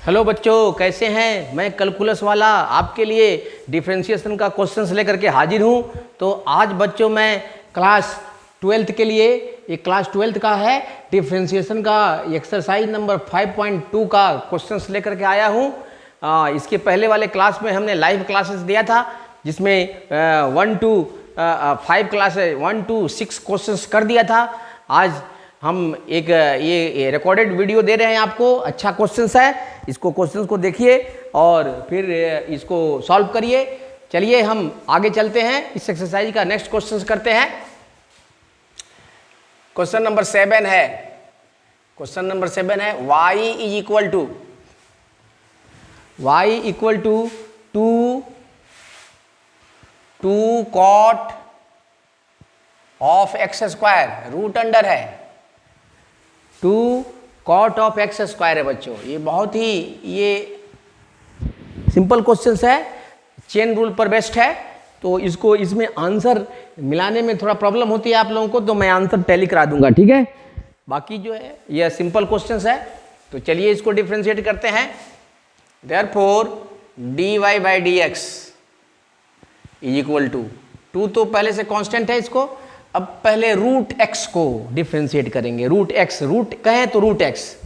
Hello बच्चों, कैसे हैं। मैं कैलकुलस वाला आपके लिए डिफरेंशिएशन का क्वेश्चंस लेकर के हाजिर हूं। तो आज बच्चों मैं क्लास 12th के लिए, ये क्लास 12th का है, डिफरेंशिएशन का एक्सरसाइज नंबर 5.2 का क्वेश्चंस लेकर के आया हूं। इसके पहले वाले क्लास में हमने लाइव क्लासेस दिया था, जिसमें 1 to 5 क्लासेस 1 to 6 क्वेश्चंस कर दिया था। आज हम एक ये रिकॉर्डेड वीडियो दे रहे हैं आपको। अच्छा क्वेश्चंस है, इसको क्वेश्चंस को देखिए और फिर इसको सॉल्व करिए। चलिए हम आगे चलते हैं, इस एक्सरसाइज का नेक्स्ट क्वेश्चंस करते हैं। क्वेश्चन नंबर 7 है, क्वेश्चन नंबर 7 है y is equal to 2 cot of x square, root under है 2 cot ऑफ एक्स स्क्वायर है बच्चों। ये बहुत ही सिंपल क्वेश्चन है, चेन रूल पर बेस्ड है। तो इसको इसमें आंसर मिलाने में थोड़ा प्रॉब्लम होती है आप लोगों को, तो मैं आंसर टैली करा दूंगा, ठीक है। बाकी जो है ये सिंपल क्वेश्चन है। तो चलिए इसको डिफ्रेंशिएट करते हैं। Therefore dy by d x is equal to 2 तो पहले से कांस्टेंट है। इसको अब पहले रूट एक्स को डिफ्रेंशिएट करेंगे। रूट एक्स, रूट कहें तो रूट एक्स,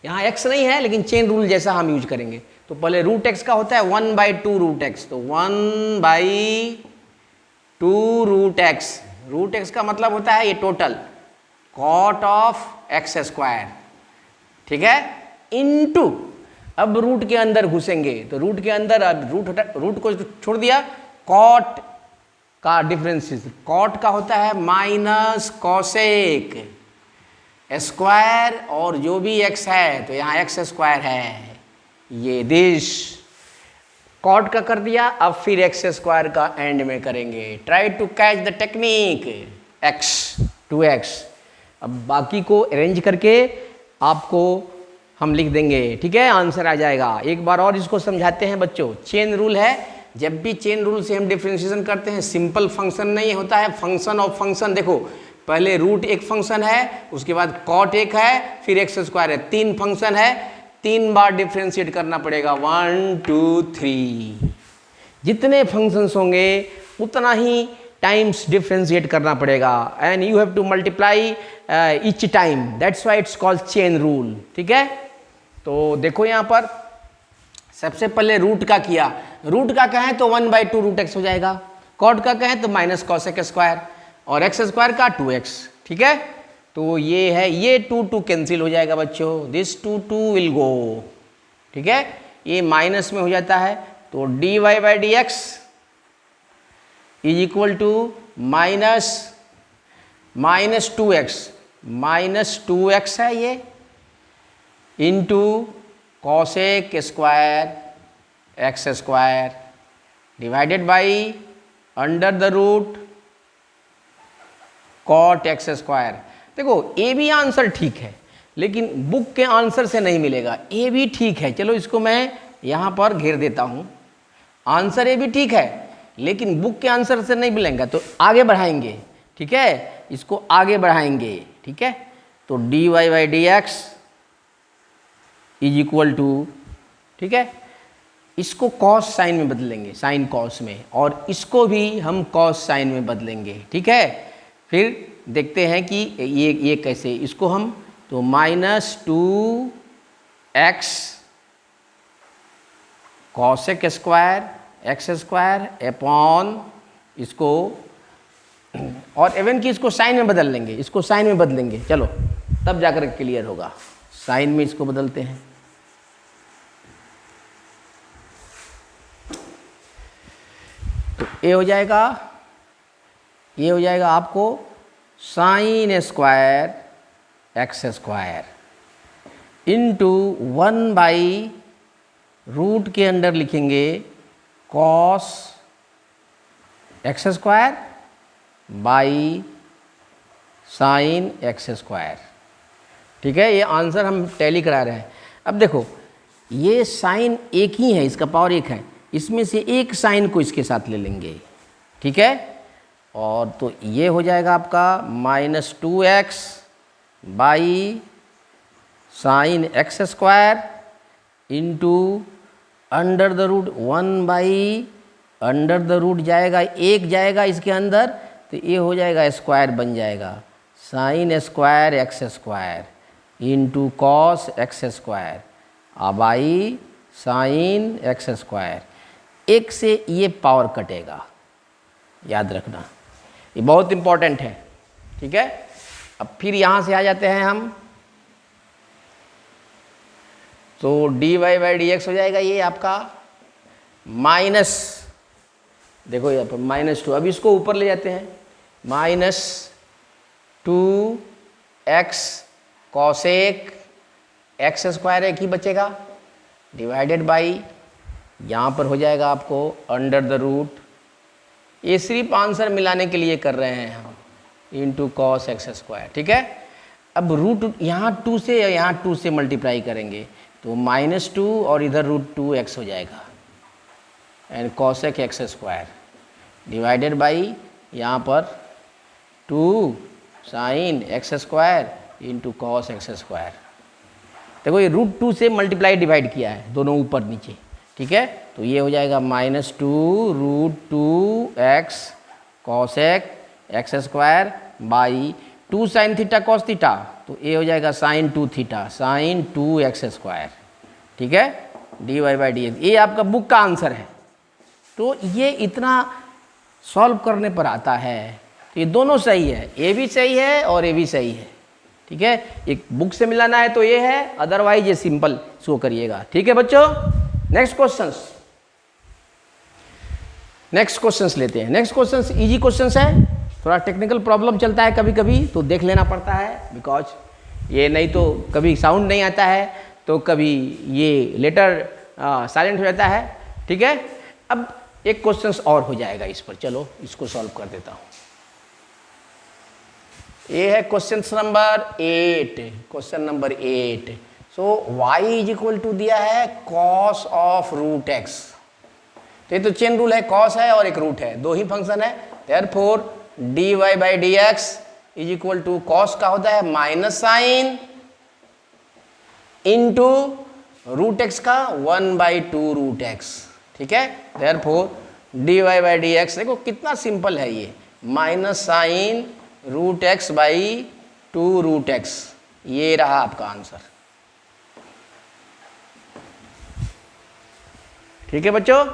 यहाँ एक्स नहीं है लेकिन चेन रूल जैसा हम यूज करेंगे। तो पहले रूट एक्स का होता है 1/2 रूट एक्स, तो 1/2 रूट एक्स। रूट एक्स का मतलब होता है ये total cot of x square, ठीक है, इनटू। अब रूट के अंदर घुसेंगे तो रूट के अंदर रूट को छोड़ दिया, कॉट का डिफरेंसेस, कॉट का होता है माइनस कॉसेक स्क्वायर, और जो भी एक्स है तो यहाँ एक्स स्क्वायर है, ये दिस कॉट का कर दिया। अब फिर एक्स स्क्वायर का एंड में करेंगे। Try to catch the technique x 2x। अब बाकी को अरेंज करके आपको हम लिख देंगे, ठीक है, आंसर आ जाएगा। एक बार और इसको समझाते हैं बच्चों। चेन रूल है, जब भी चेन रूल से हम डिफरेंशिएशन करते हैं, सिंपल फंक्शन नहीं होता है, फंक्शन ऑफ फंक्शन। देखो पहले रूट एक फंक्शन है, उसके बाद कॉट एक है, फिर एक्स स्क्वायर है, 3 फंक्शन है, 3 बार डिफरेंशिएट करना पड़ेगा। 1 2 3, जितने फंक्शंस होंगे उतना ही टाइम्स डिफरेंशिएट करना पड़ेगा, and you have to multiply each time, that's why it's called chain rule, ठीक है। तो देखो यहाँ पर सबसे पहले रूट का किया। रूट का कहें तो 1/2 रूट एक्स हो जाएगा, कॉट का कहें तो माइनस कॉसेक स्क्वायर, और एक्स स्क्वायर का 2x, ठीक है। तो ये है, ये 2 कैंसिल हो जाएगा बच्चों, दिस 2 विल गो, ठीक है। ये माइनस में हो जाता है, तो dy by d x is equal to minus 2x है ये, into cosec square x square divided by under the root cot x square. देखो ए भी आंसर ठीक है, लेकिन बुक के आंसर से नहीं मिलेगा। ए भी ठीक है, चलो इसको मैं यहाँ पर घेर देता हूँ। आंसर ए भी ठीक है, लेकिन बुक के आंसर से नहीं मिलेगा, तो आगे बढ़ाएंगे, ठीक है, इसको आगे बढ़ाएंगे, ठीक है। तो dy by d x is equal to, ठीक है, इसको कॉस साइन में बदलेंगे, साइन कॉस में, और इसको भी हम कॉस साइन में बदलेंगे, ठीक है। फिर देखते हैं कि ये कैसे, इसको हम तो -2x cosec square x square upon इसको, और इवन कि इसको साइन में बदल लेंगे, इसको साइन में बदलेंगे, चलो तब जाकर क्लियर होगा। साइन में इसको बदलते हैं, तो ये हो जाएगा आपको sine square x square into 1/रूट के अंदर लिखेंगे cos X square by sine x square, ठीक है। ये आंसर हम टैली करा रहे हैं। अब देखो ये साइन एक ही है, इसका पावर 1 है, इसमें से एक साइन को इसके साथ ले लेंगे, ठीक है। और तो ये हो जाएगा आपका -2x by sine x square into under the root 1 under the root जाएगा, एक जाएगा इसके अंदर, तो ये हो जाएगा स्क्वायर बन जाएगा, sign square x square into cos X square, अब आई साइन एक्स स्क्वायर। एक से ये पावर कटेगा, याद रखना, ये बहुत इंपॉर्टेंट है। ठीक है, अब फिर यहाँ से आ जाते हैं हम, तो dy बाई डी एक्स हो जाएगा ये आपका माइनस, देखो यहाँ पर -2, अब इसको ऊपर ले जाते हैं, -2x कॉसेक एक्स स्क्वायर एक ही बचेगा, डिवाइडेड बाई यहाँ पर हो जाएगा आपको अंडर द रूट, ये सिर्फ आंसर मिलाने के लिए कर रहे हैं हम, इंटू कॉस एक्स स्क्वायर। ठीक है, अब रूट यहाँ 2 से या यहाँ 2 से मल्टीप्लाई करेंगे तो -2 और इधर √2x हो जाएगा, and cosec x square divided by यहाँ पर 2 sine x square into cos X square. देखो ये √2 से मल्टीप्लाई डिवाइड किया है, दोनों ऊपर नीचे। ठीक है, तो ये हो जाएगा -2 √2x cosec x square by 2 sine theta cos theta, तो ये हो जाएगा sign 2 theta sine 2x square. ठीक है, dy बाई डी एक्स, ये आपका बुक का आंसर है। तो ये इतना सॉल्व करने पर आता है, तो ये दोनों सही है, ये भी सही है और ये भी सही है। ठीक है, एक बुक से मिलाना है तो ये है, अदरवाइज ये सिंपल इसको करिएगा। ठीक है बच्चों, नेक्स्ट क्वेश्चंस लेते हैं। नेक्स्ट क्वेश्चंस इजी क्वेश्चंस है, थोड़ा टेक्निकल प्रॉब्लम चलता है कभी कभी, तो देख लेना पड़ता है, बिकॉज ये नहीं तो कभी साउंड नहीं आता है, तो कभी ये लेटर साइलेंट हो जाता है। ठीक है, अब एक क्वेश्चंस और हो जाएगा इस पर, चलो इसको सॉल्व कर देता हूँ। ये है question number 8। So y is equal to दिया है cos ऑफ रूट एक्स, तो ये तो चेन रूल है, cos है और एक रूट है, दो ही फंक्शन है, therefore dy by d x is equal to cos का होता है minus sine into root x का 1/2 रूट एक्स। ठीक है, therefore dy by d x, देखो कितना सिंपल है ये, minus sine root x by 2 root x, ये रहा आपका आंसर। ठीक है बच्चों,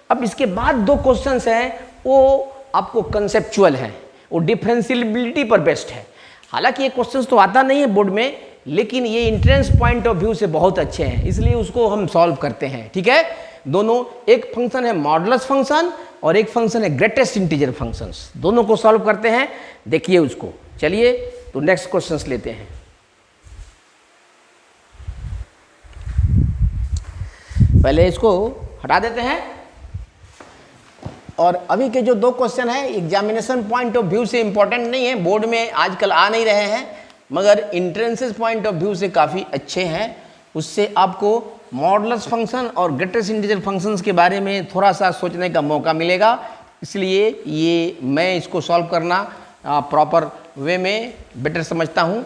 अब इसके बाद दो क्वेश्चंस हैं, वो आपको कंसेप्चुअल है, वो डिफरेंशिएबिलिटी पर बेस्ड है। हालांकि ये क्वेश्चंस तो आता नहीं है बोर्ड में, लेकिन ये इंट्रेंस पॉइंट ऑफ व्यू से बहुत अच्छे हैं, इसलिए उसको हम सॉल्व करते हैं। ठीक है, दोनों, एक फंक्शन है मॉडुलस फंक्शन और एक फंक्शन है ग्रेटेस्ट इंटीजर फंक्शंस, दोनों को सॉल्व करते हैं, देखिए उसको। चलिए तो नेक्स्ट क्वेश्चंस लेते हैं। पहले इसको हटा देते हैं, और अभी के जो दो क्वेश्चन है एग्जामिनेशन पॉइंट ऑफ व्यू से इंपॉर्टेंट नहीं है, बोर्ड में आजकल आ नहीं रहे हैं, मगर इंट्रेंसेस पॉइंट ऑफ व्यू से काफ़ी अच्छे हैं। उससे आपको मॉडुलस फंक्शन और ग्रेटेस्ट इंटीजर फंक्शंस के बारे में थोड़ा सा सोचने का मौका मिलेगा, इसलिए ये मैं इसको सॉल्व करना प्रॉपर वे में बेटर समझता हूँ।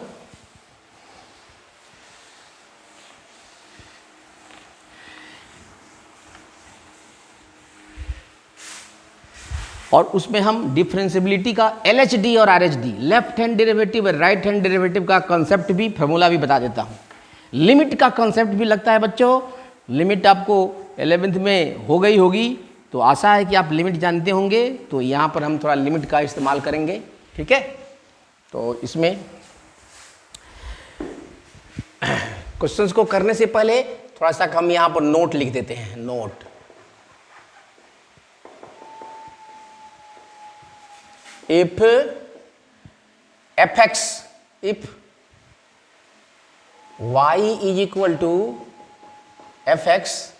और उसमें हम डिफरेंशिएबिलिटी का LHD और RHD, लेफ्ट हैंड डेरिवेटिव और राइट हैंड डेरिवेटिव का कंसेप्ट भी, फॉर्मूला भी बता देता हूँ। लिमिट का कंसेप्ट भी लगता है बच्चों, लिमिट आपको 11th में हो गई होगी, तो आशा है कि आप लिमिट जानते होंगे, तो यहाँ पर हम थोड़ा लिमिट का इस्तेमाल करेंगे। ठीक है, तो इसमें क्वेश्चंस को करने से पहले थोड़ा सा हम यहाँ पर नोट लिख देते हैं, note. if fx, if y is equal to fx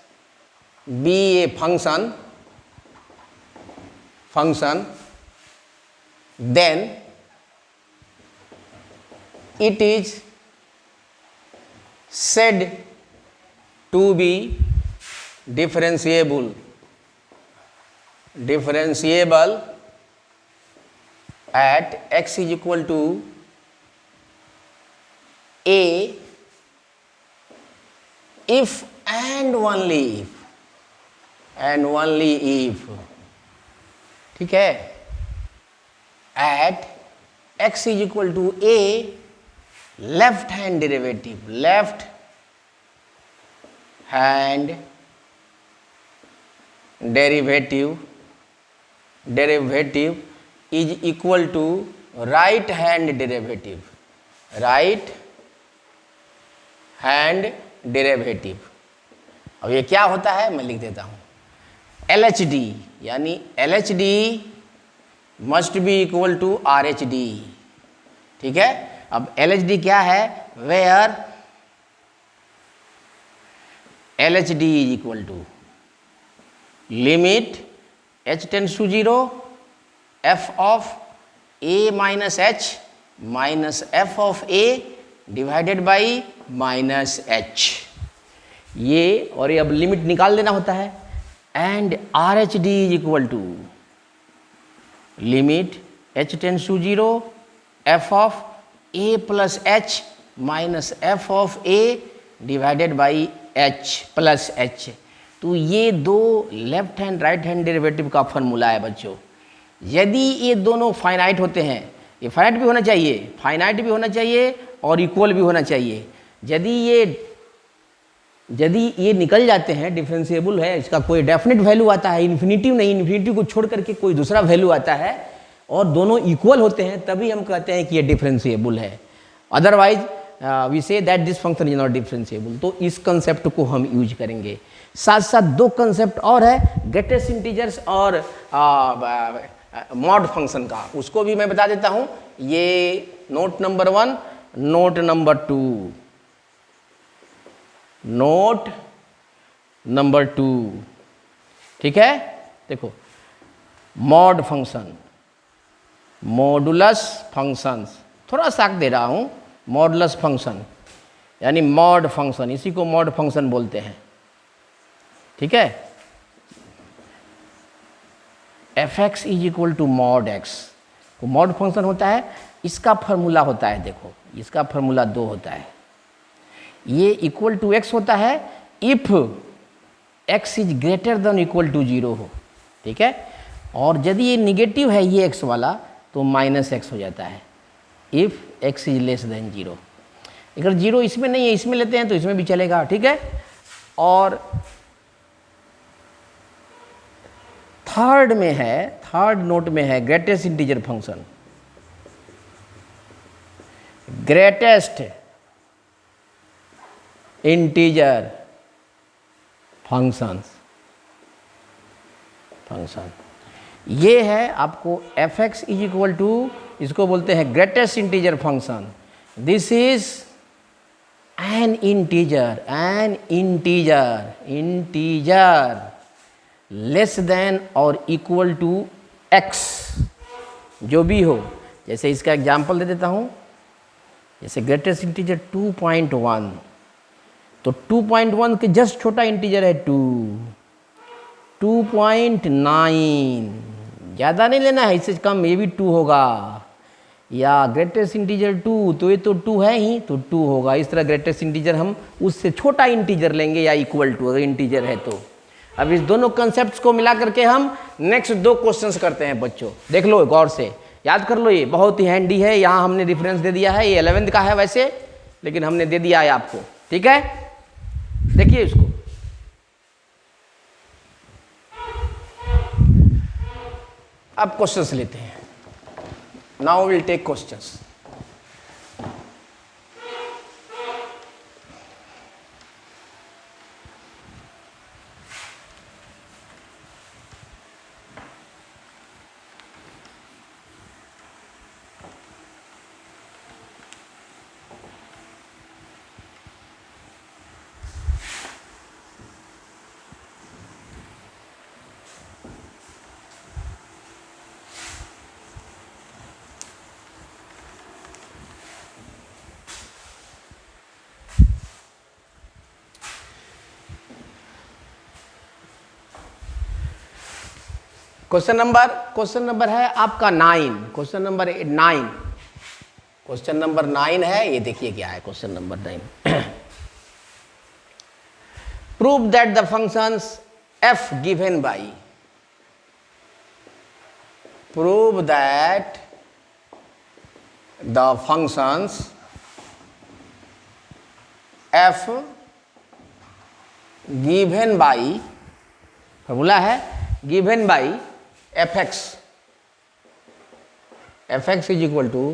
be a function, then it is said to be differentiable at x is equal to a if and only if, ठीक है, at x is equal to a, left hand derivative is equal to right hand derivative. अब ये क्या होता है मैं लिख देता हूं, LHD यानी LHD must be equal to RHD, ठीक है। अब LHD क्या है, where LHD is equal to limit h tends to 0 f of a minus h minus f of a divided by minus h। ये और ये अब लिमिट निकाल देना होता है, and RHD is equal to limit h tends to 0 f of a plus h minus f of a divided by h plus h। तो ये दो left hand right hand derivative का फॉर्मूला है बच्चों। यदि ये दोनों फाइनाइट होते हैं, ये फाइनाइट भी होना चाहिए और इक्वल भी होना चाहिए। यदि ये निकल जाते हैं, डिफरेंशिएबल है, इसका कोई डेफिनेट वैल्यू आता है, इन्फिनिटिव नहीं, इन्फिनिटिव को छोड़ करके कोई दूसरा वैल्यू आता है और दोनों इक्वल होते हैं, तभी हम कहते हैं कि ये डिफरेंशिएबल है। Otherwise we say that this function is not differentiable. तो इस कंसेप्ट को हम यूज करेंगे। साथ साथ दो कंसेप्ट और है, ग्रेटेस्ट इंटीजर्स और मॉड फंक्शन का, उसको भी मैं बता देता हूं। ये नोट नंबर 1, नोट नंबर 2, ठीक है। देखो, मॉड फंक्शन, मॉडुलस फंक्शंस, थोड़ा सा दे रहा हूं, मॉडुलस फंक्शन यानी मॉड फंक्शन, इसी को मॉड फंक्शन बोलते हैं, ठीक है। fx is equal to mod x, तो मॉड फंक्शन होता है, इसका फॉर्मूला होता है, देखो इसका फॉर्मूला 2 होता है। ये इक्वल टू x होता है if x is greater than equal to 0 हो, ठीक है। और यदि ये निगेटिव है ये x वाला, तो माइनस x हो जाता है if x is less than 0। अगर 0 इसमें नहीं है, इसमें लेते हैं तो इसमें भी चलेगा, ठीक है। और थर्ड नोट में है greatest integer function, greatest integer function ये है आपको fx इज इक्वल टू, इसको बोलते हैं greatest integer function. This is an integer less than और इक्वल टू x, जो भी हो। जैसे इसका एग्जांपल दे देता हूँ, जैसे ग्रेटेस्ट इंटीजर 2.1, तो 2.1 के जस्ट छोटा इंटीजर है 2.9, ज़्यादा नहीं लेना है, इससे कम ये भी 2 होगा। या ग्रेटेस्ट इंटीजर 2, तो ये तो 2 है ही, तो 2 होगा। इस तरह ग्रेटेस्ट इंटीजर हम उससे छोटा इंटीजर लेंगे या इक्वल टू, अगर इंटीजर है तो। अब इस दोनों कंसेप्ट्स को मिला करके हम नेक्स्ट 2 क्वेश्चंस करते हैं बच्चों। देख लो गौर से, याद कर लो, ये बहुत ही हैंडी है। यहाँ हमने रेफरेंस दे दिया है, ये 11th का है वैसे, लेकिन हमने दे दिया है आपको, ठीक है। देखिए इसको, अब क्वेश्चंस लेते हैं। Now will take questions. Question number है आपका 9, क्वेश्चन नंबर 9 है। ये देखिए क्या है question number 9। prove that the functions f given by, prove that the functions f given by, formula है given by fx, fx is equal to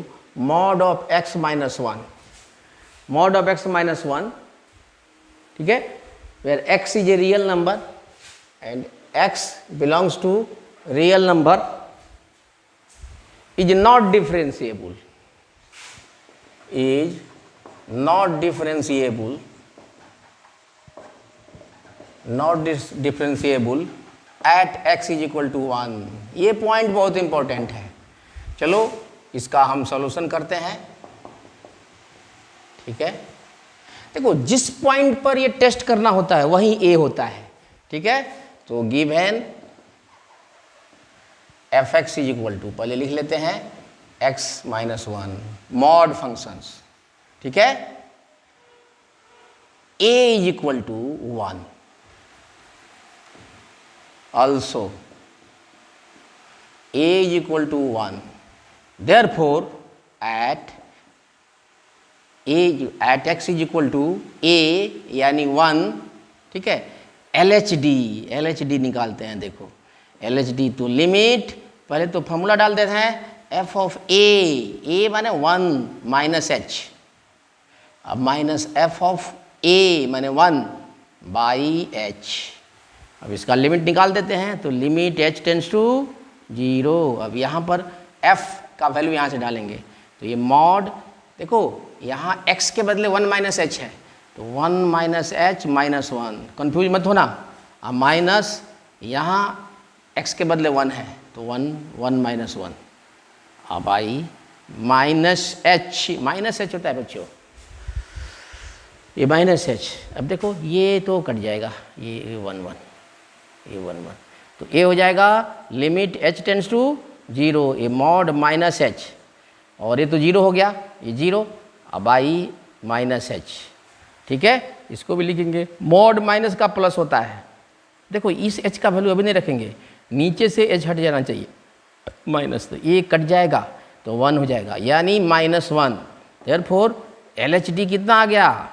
mod of x minus 1, mod of x minus 1, ठीक है, where x is a real number and x belongs to real number, is not differentiable, is not differentiable, not differentiable at x is equal to 1. ये point बहुत important है. चलो इसका हम solution करते हैं. ठीक है, देखो जिस पॉइंट पर ये टेस्ट करना होता है वहीं ए होता है. ठीक है, तो given f x is equal to, पहले लिख लेते हैं x माइनस 1 मॉड फंक्शंस. ठीक है, a is equal to 1, also a is equal to 1, therefore at x is equal to a यानी 1. ठीक है, LHD निकालते हैं. देखो LHD तो लिमिट, पहले तो फॉर्मूला डाल देते हैं f ऑफ a माने 1 माइनस h, अब माइनस f ऑफ a माने 1 बाई h. अब इसका लिमिट निकाल देते हैं, तो लिमिट h टेंड्स टू 0. अब यहाँ पर f का वैल्यू यहाँ से डालेंगे, तो ये मॉड, देखो यहाँ x के बदले 1 माइनस h है, तो 1 माइनस h माइनस 1, कन्फ्यूज मत होना. अब माइनस यहाँ x के बदले 1 है, तो 1 माइनस 1, अब आई माइनस h होता है बच्चों, ये माइनस h. अब देखो ये तो कट जाएगा, ये 1 तो ए हो जाएगा limit h tends to 0, a mod minus h, और ये तो 0 हो गया, ये 0, अब आई माइनस h. ठीक है, इसको भी लिखेंगे, मॉड माइनस का प्लस होता है. देखो इस h का वैल्यू अभी नहीं रखेंगे, नीचे से h हट जाना चाहिए, माइनस, तो ये कट जाएगा तो 1 हो जाएगा, यानी माइनस 1. देयरफॉर LHD कितना आ गया,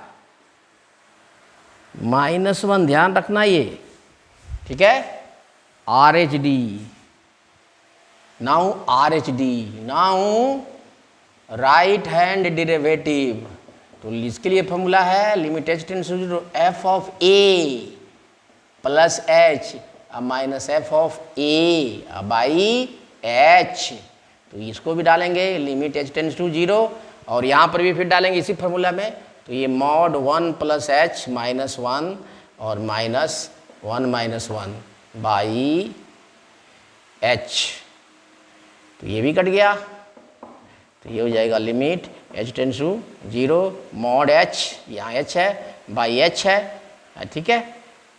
माइनस 1, ध्यान रखना ये. ठीक है, RHD, now RHD, now right hand derivative. तो इसके लिए फॉर्मूला है limit h tends to 0 f of a plus h minus f of a by h. तो इसको भी डालेंगे लिमिट h टेंड्स टू 0, और यहाँ पर भी फिर डालेंगे इसी फॉर्मूला में, तो ये मॉड 1 प्लस h माइनस 1 और माइनस 1 माइनस 1 बाई h. तो ये भी कट गया, तो ये हो जाएगा limit h tends to 0 mod h, यहाँ h है बाई h है. ठीक है,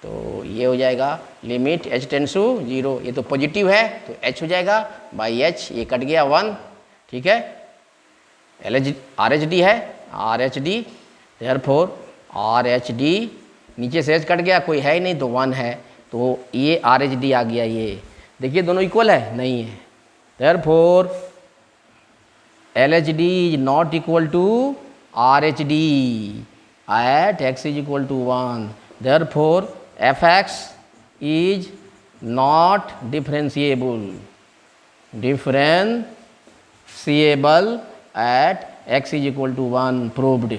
तो ये हो जाएगा लिमिट h टेंड्स टू 0, ये तो पॉजिटिव है तो h हो जाएगा बाई h, ये कट गया 1. ठीक है, RHD है, RHD, देयरफॉर RHD, नीचे से h कट गया, कोई है ही नहीं तो 1 है, तो ये RHD आ गया. ये देखिए दोनों इक्वल है, नहीं है, therefore LHD is not equal to RHD at x is equal to 1. Therefore fx is not differentiable at x is equal to 1. Proved.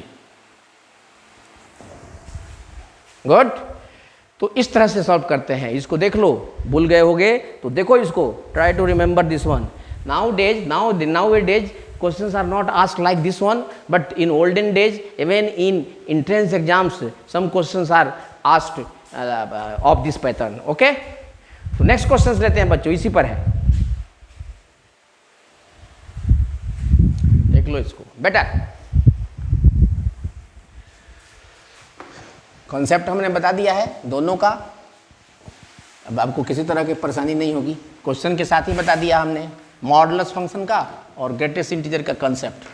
Good. तो इस तरह से सॉल्व करते हैं. इसको देख लो, भूल गए होगे तो देखो इसको, try to remember this one. Nowadays questions are not asked like this one, but in olden days, even in entrance exams, some questions are asked of this pattern. Okay, तो next questions लेते हैं बच्चों, इसी पर है, देख लो इसको. बेटा कॉन्सेप्ट हमने बता दिया है दोनों का, अब आपको किसी तरह की परेशानी नहीं होगी. क्वेश्चन के साथ ही बता दिया हमने मॉडुलस फंक्शन का और ग्रेटेस्ट इंटीजर का concept.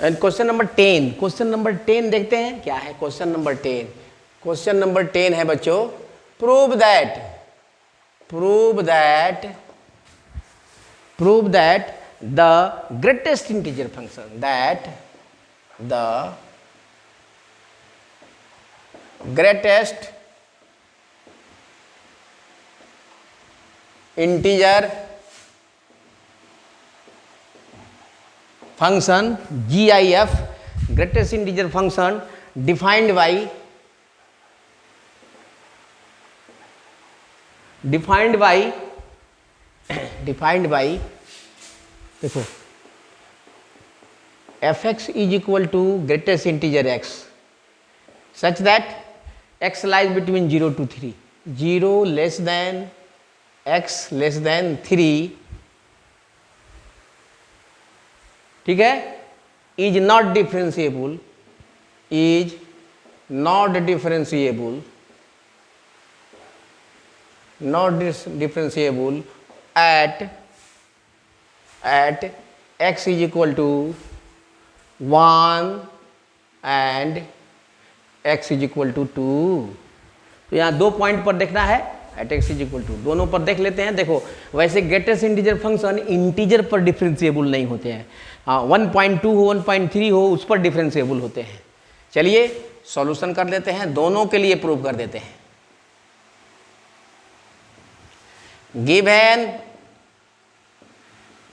Question number 10, question number 10 देखते हैं क्या है क्वेश्चन नंबर 10। क्वेश्चन नंबर 10 है बच्चों, prove that the greatest integer function, that the greatest integer function GIF, greatest integer function defined by देखो fx is equal to greatest integer x such that x lies between 0 to 3, 0 less than x less than 3, ठीक है, is not differentiable at x is equal to 1 and x is equal to 2। तो यहाँ 2 point पर देखना है, at x is equal to, दोनों पर देख लेते हैं। देखो वैसे ग्रेटेस्ट इंटीजर फंक्शन इंटीजर पर डिफरेंशिएबल नहीं होते हैं, हाँ 1.2 हो 1.3 हो उस पर डिफरेंशिएबल होते हैं। चलिए सॉल्यूशन कर लेते हैं, दोनों के लिए प्रूव कर देते हैं। Given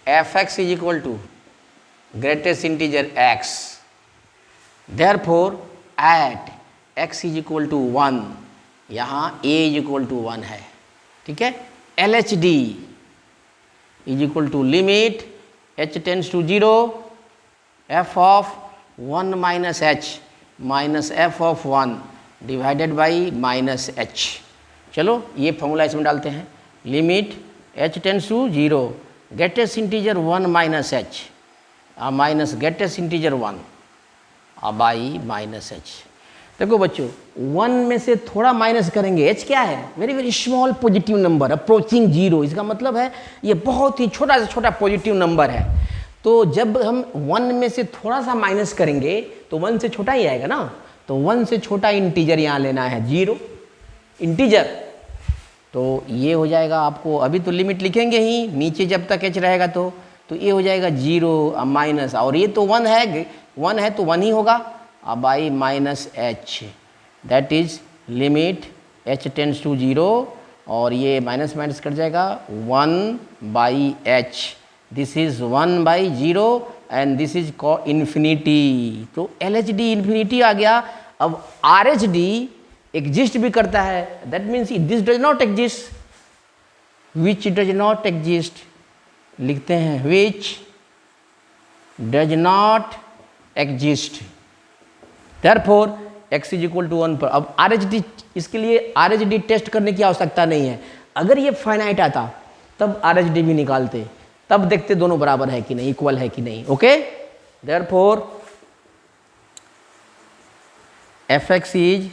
fx is equal to greatest integer x, therefore at x is equal to 1, यहाँ a is equal to 1 है, ठीक है। LHD is equal to limit h tends to 0 f of 1 minus h minus f of 1 divided by minus h। चलो ये formula इसमें डालते हैं, limit h tends to 0 greatest integer 1 minus h minus greatest integer 1 by minus h। देखो बच्चों 1 में से थोड़ा माइनस करेंगे, h क्या है, very very small positive number approaching 0, इसका मतलब है ये बहुत ही छोटा से छोटा पॉजिटिव नंबर है। तो जब हम 1 में से थोड़ा सा माइनस करेंगे तो 1 से छोटा ही आएगा ना, तो 1 से छोटा इंटीजर यहाँ लेना है 0 इंटीजर, तो ये हो जाएगा आपको, अभी तो लिमिट लिखेंगे ही नीचे जब तक h रहेगा तो ये हो जाएगा 0 माइनस, और ये तो 1 है तो 1 ही होगा by minus h, that is limit h tends to 0, और ये माइनस माइनस कट जाएगा 1 by h, this is 1 by 0 and this is infinity. तो LHD इन्फिनिटी आ गया। अब RHD एग्जिस्ट भी करता है, that means this does not exist, which does not exist, लिखते हैं which does not exist, therefore x is equal to 1 पर। अब RHD, इसके लिए RHD टेस्ट करने की आवश्यकता नहीं है, अगर ये फाइनाइट आता तब RHD भी निकालते, तब देखते दोनों बराबर है कि नहीं, इक्वल है कि नहीं, okay. Therefore fx is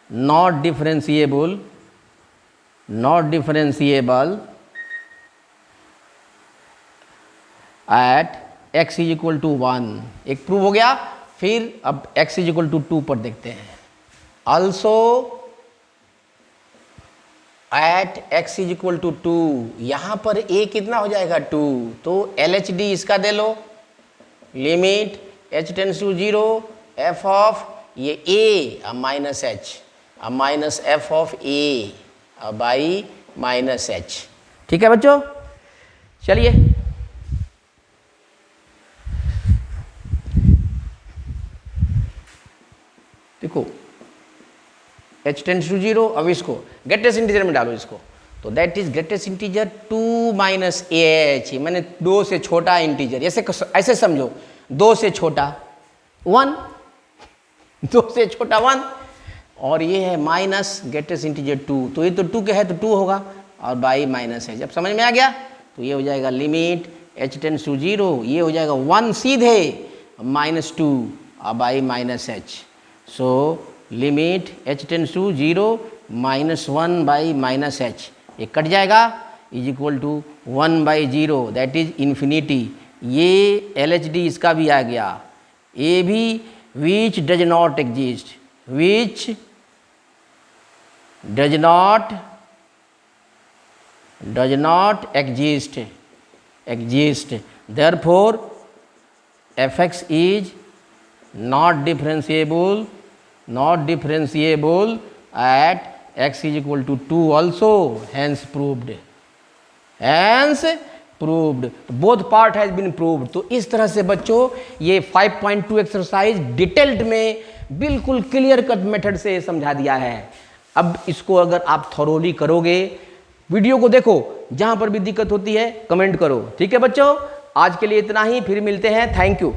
not differentiable at x is equal to 1, एक प्रूव हो गया। फिर अब x is equal to 2 पर देखते हैं, also at x is equal to 2, यहाँ पर a कितना हो जाएगा 2, तो LHD इसका दे लो, limit h tends to 0 f of ये a minus h minus f of a by minus h, ठीक है बच्चों। चलिए देखो h टेंड्स टू 0, अब इसको ग्रेटेस्ट इंटीजर में डालो इसको, तो that is greatest integer 2 minus h, मैंने 2 से छोटा इंटीजर, ऐसे समझो 2 से छोटा 1, 2 से छोटा 1, और ये है माइनस ग्रेटेस्ट इंटीजर 2, तो ये तो 2 के है तो 2 होगा, और बाई माइनस है। जब समझ में आ गया तो ये हो जाएगा लिमिट h टेंड्स टू 0, ये हो जाएगा 1 सीधे minus 2 by minus h, so limit h tends to 0 minus 1 by minus h, ये कट जाएगा, is equal to 1 by 0, that is infinity. ये LHD इसका भी आ गया, ए भी which does not exist, which does not exist, therefore fx is not differentiable at x is equal to 2 also, hence proved, both part has been proved। तो इस तरह से बच्चों ये 5.2 एक्सरसाइज डिटेल्ड में बिल्कुल क्लियर कट मेथड से समझा दिया है। अब इसको अगर आप थॉरोली करोगे, वीडियो को देखो, जहां पर भी दिक्कत होती है कमेंट करो, ठीक है बच्चों। आज के लिए इतना ही, फिर मिलते हैं, थैंक यू।